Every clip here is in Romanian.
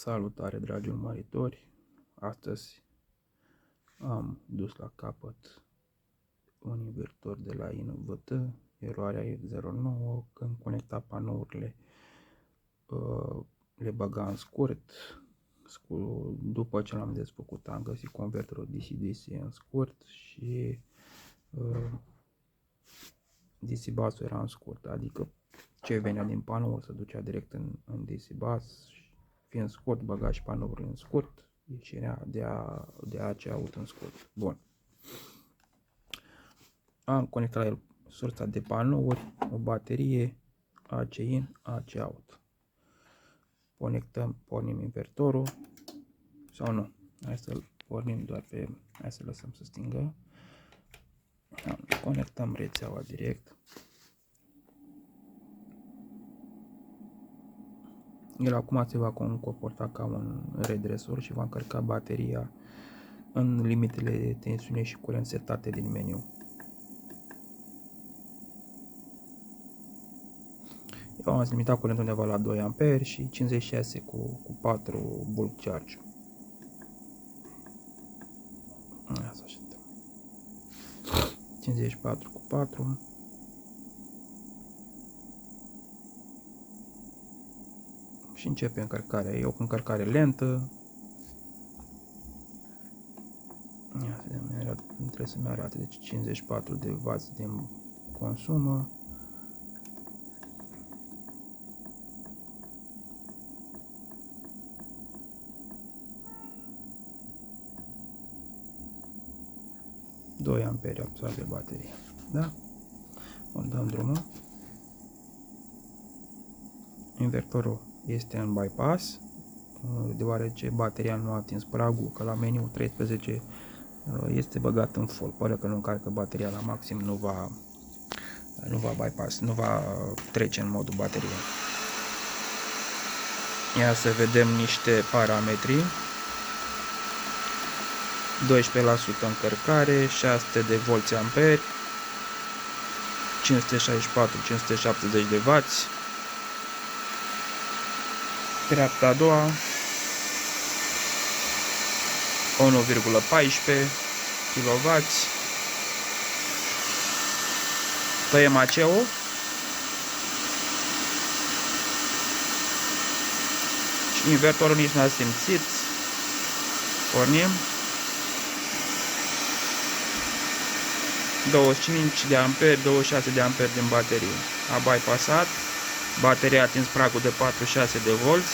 Salutare, dragi urmăritori! Astăzi am dus la capăt un invertor de la INVT, eroarea F09, când conecta panourile, le băga în scurt. După ce l-am desfăcut, am găsit converterul DC-DC în scurt și DC bus era în scurt, adică ce venea din panouri se ducea direct în DC bus. Fiind scurt, băga și panourile în scurt, ieșirea de AC out în scurt. Bun. Am conectat la el sursa de panouri, o baterie, AC in, AC out. Conectăm, pornim invertorul sau nu. Hai să-l pornim doar pe, hai să lăsăm să stingă. Conectăm rețeaua direct. El acum se va comporta ca un redresor și va încărca bateria în limitele de tensiune și curent setate din meniu. Eu am limitat curentul undeva la 2 A și 56 cu 4 bulk charge. Asta așteptăm. 54 cu 4. Și începe încărcarea. E o încărcare lentă. Trebuie să-mi arate, deci 54 de W din consumă. Doi amperi absorbe bateria. Da? O dăm drumul. Invertorul este în bypass, deoarece bateria nu a atins pragul, că la meniu 13 este băgat în full. Pare că nu încarcă bateria la maxim, nu va bypass, nu va trece în modul baterie. Ia să vedem niște parametri. 12% încărcare, 600 de volți amperi, 564-570 de W. Treapta a doua, 1,14 kW. Tăiem AC-ul. Și invertorul nici n-a simțit. Pornim. 25 de amperi, 26 de amperi din baterie. A bypassat. Bateria a atins pragul de 46 de volți.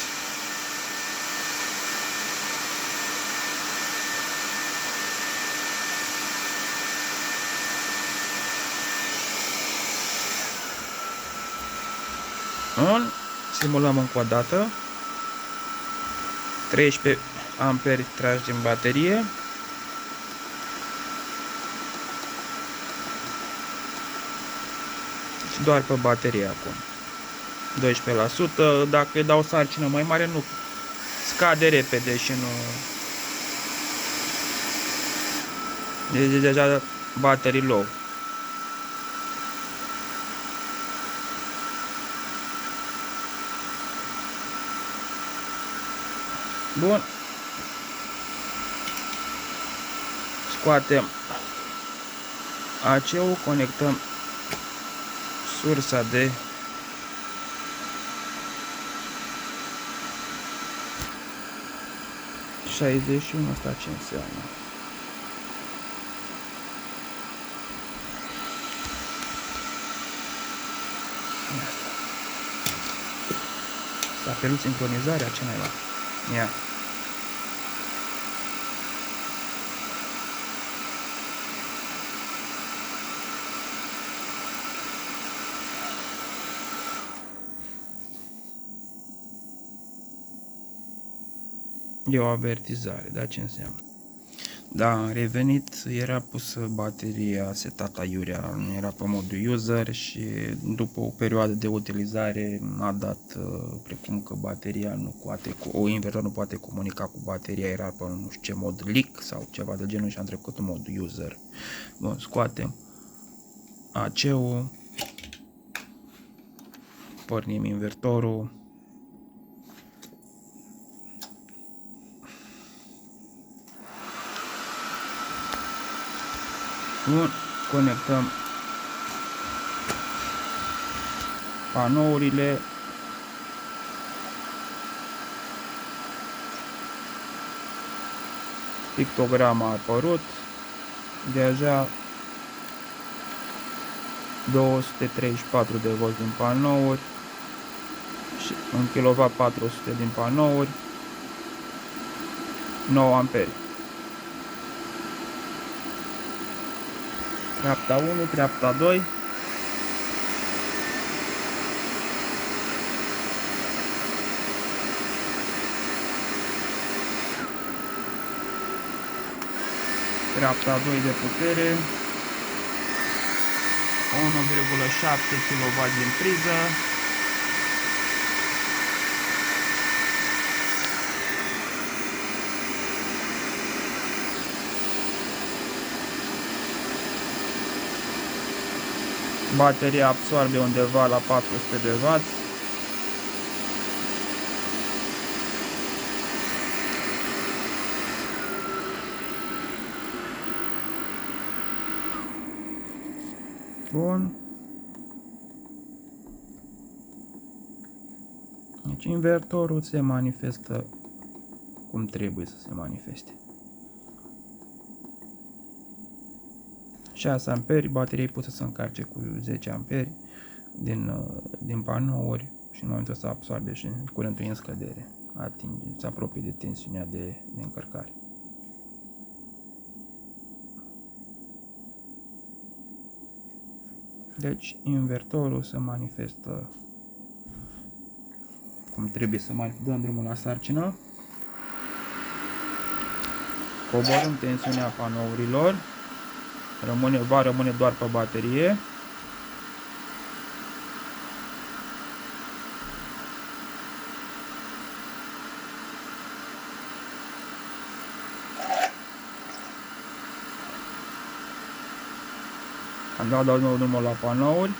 Bun. Simulăm încă o dată. 13 amperi trași din baterie. Și doar pe baterie acum. 12%, dacă îi dau sarcină mai mare, nu scade repede și nu... Deci deja battery low. Bun. Scoatem AC-ul, conectăm sursa de și asta ce înseamnă? S-a pierdut sincronizarea, ce naiba? Ia. E o avertizare, da, ce înseamnă? Da, am revenit, era pusă bateria setată aiurea, nu era pe modul user și după o perioadă de utilizare a dat precum că bateria nu poate, invertor nu poate comunica cu bateria, era pe nu știu ce mod leak sau ceva de genul și am trecut în modul user. Bun, scoatem AC-ul, pornim invertorul. Bun, conectăm panourile. Pictograma a apărut. Deja 234 de volți din panouri și 1 kW 400 din panouri, 9 amperi. Treapta 1, treapta 2. Treapta 2 de putere, 1,7 kW din priză, bateria absorbe undeva la 400 de W. Bun. Deci invertorul se manifestă cum trebuie să se manifeste. 6 amperi, bateria poate să încarce cu 10 amperi din panouri și în momentul ăsta absorbe și curentul e în scădere. Se apropie de tensiunea de încărcare. Deci invertorul se manifestă cum trebuie să manifeste. Dăm drumul la sarcină. Coborâm tensiunea panourilor. Va rămâne doar pe baterie. Am dat nou drumul la panouri.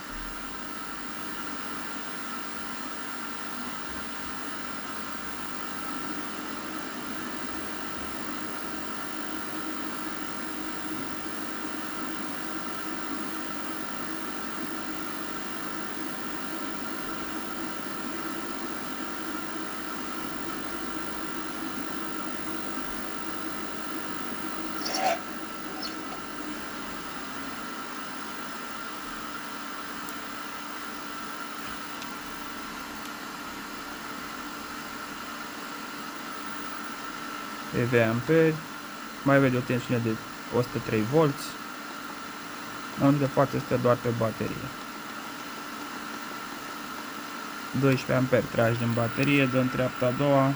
EV amperi, mai vede o tensiune de 103 volți, unde de fapt este doar pe baterie. 12 amperi tragi din baterie, dăm treapta a doua,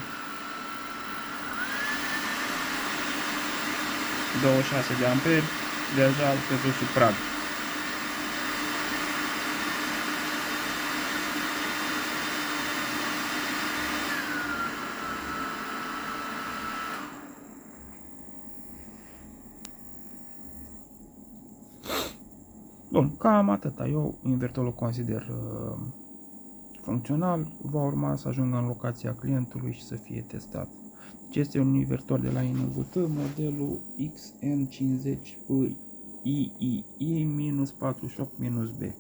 26 de amperi, deja pe sus prag. Bun, cam atâta. Eu invertorul consider funcțional. Va urma să ajungă în locația clientului și să fie testat. Deci este un invertor de la INVT, modelul XN50III-B.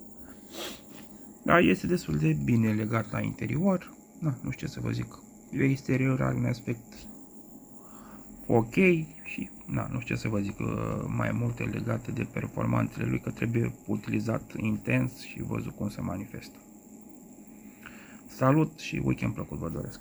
Da, este destul de bine legat la interior. Nu știu ce să vă zic. Exterior are un aspect ok și nu știu ce să vă zic mai multe legate de performanțele lui, că trebuie utilizat intens și văzut cum se manifestă. Salut și weekend plăcut vă doresc!